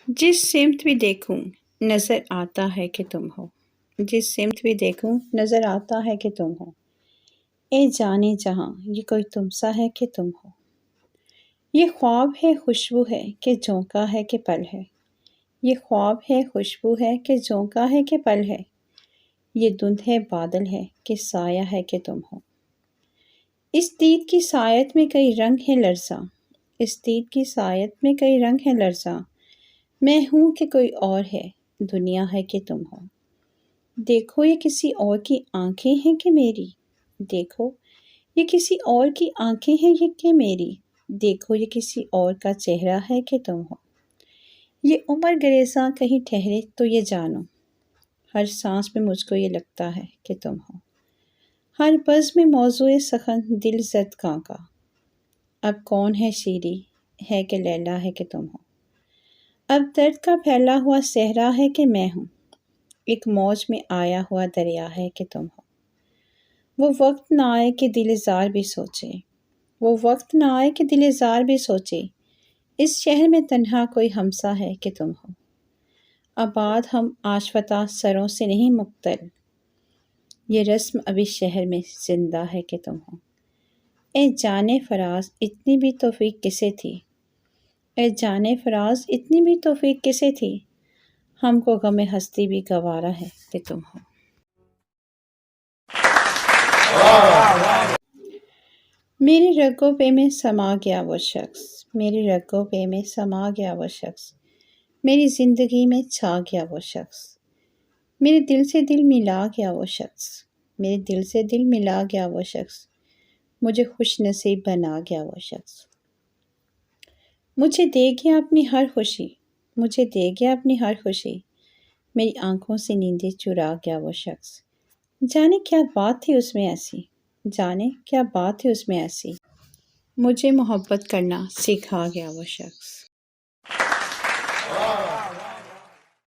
جس سمت بھی دیکھوں نظر آتا ہے کہ تم ہو، جس سمت بھی دیکھوں نظر آتا ہے کہ تم ہو، اے جانے جہاں یہ کوئی تم سا ہے کہ تم ہو۔ یہ خواب ہے خوشبو ہے کہ جھونکا ہے کہ پل ہے، یہ خواب ہے خوشبو ہے کہ جھونکا ہے کہ پل ہے، یہ دھند ہے بادل ہے کہ سایہ ہے کہ تم ہو۔ اس دید کی سایت میں کئی رنگ ہے لرزاں، اس دید کی سایت میں کئی رنگ ہے لرزاں، میں ہوں کہ کوئی اور ہے، دنیا ہے کہ تم ہو۔ دیکھو یہ کسی اور کی آنکھیں ہیں کہ میری، دیکھو یہ کسی اور کی آنکھیں ہیں یہ کہ میری، دیکھو یہ کسی اور کا چہرہ ہے کہ تم ہو۔ یہ عمر گریزاں کہیں ٹھہرے تو یہ جانو، ہر سانس میں مجھ کو یہ لگتا ہے کہ تم ہو۔ ہر بز میں موضوع سخن دل زد کانکا، اب کون ہے شیری ہے کہ لیلا ہے کہ تم ہو۔ اب درد کا پھیلا ہوا صحرا ہے کہ میں ہوں، ایک موج میں آیا ہوا دریا ہے کہ تم ہو۔ وہ وقت نہ آئے کہ دل زار بھی سوچے، وہ وقت نہ آئے کہ دل زار بھی سوچے، اس شہر میں تنہا کوئی ہمسا ہے کہ تم ہو۔ آباد ہم آشفتہ سروں سے نہیں مختل، یہ رسم ابھی شہر میں زندہ ہے کہ تم ہو۔ اے جانے فراز اتنی بھی توفیق کسے تھی، اے جانے فراز اتنی بھی توفیق کسے تھی، ہم کو غم ہستی بھی گوارا ہے کہ تم ہو۔ میری رگوں پہ میں سما گیا وہ شخص، میری رگوں پہ میں سما گیا وہ شخص، میری زندگی میں چھا گیا وہ شخص، میرے دل سے دل ملا گیا وہ شخص، میرے دل سے دل ملا گیا وہ شخص، مجھے خوش نصیب بنا گیا وہ شخص۔ مجھے دے گیا اپنی ہر خوشی، مجھے دے گیا اپنی ہر خوشی، میری آنکھوں سے نیندیں چرا گیا وہ شخص۔ جانے کیا بات تھی اس میں ایسی، جانے کیا بات تھی اس میں ایسی، مجھے محبت کرنا سکھا گیا وہ شخص۔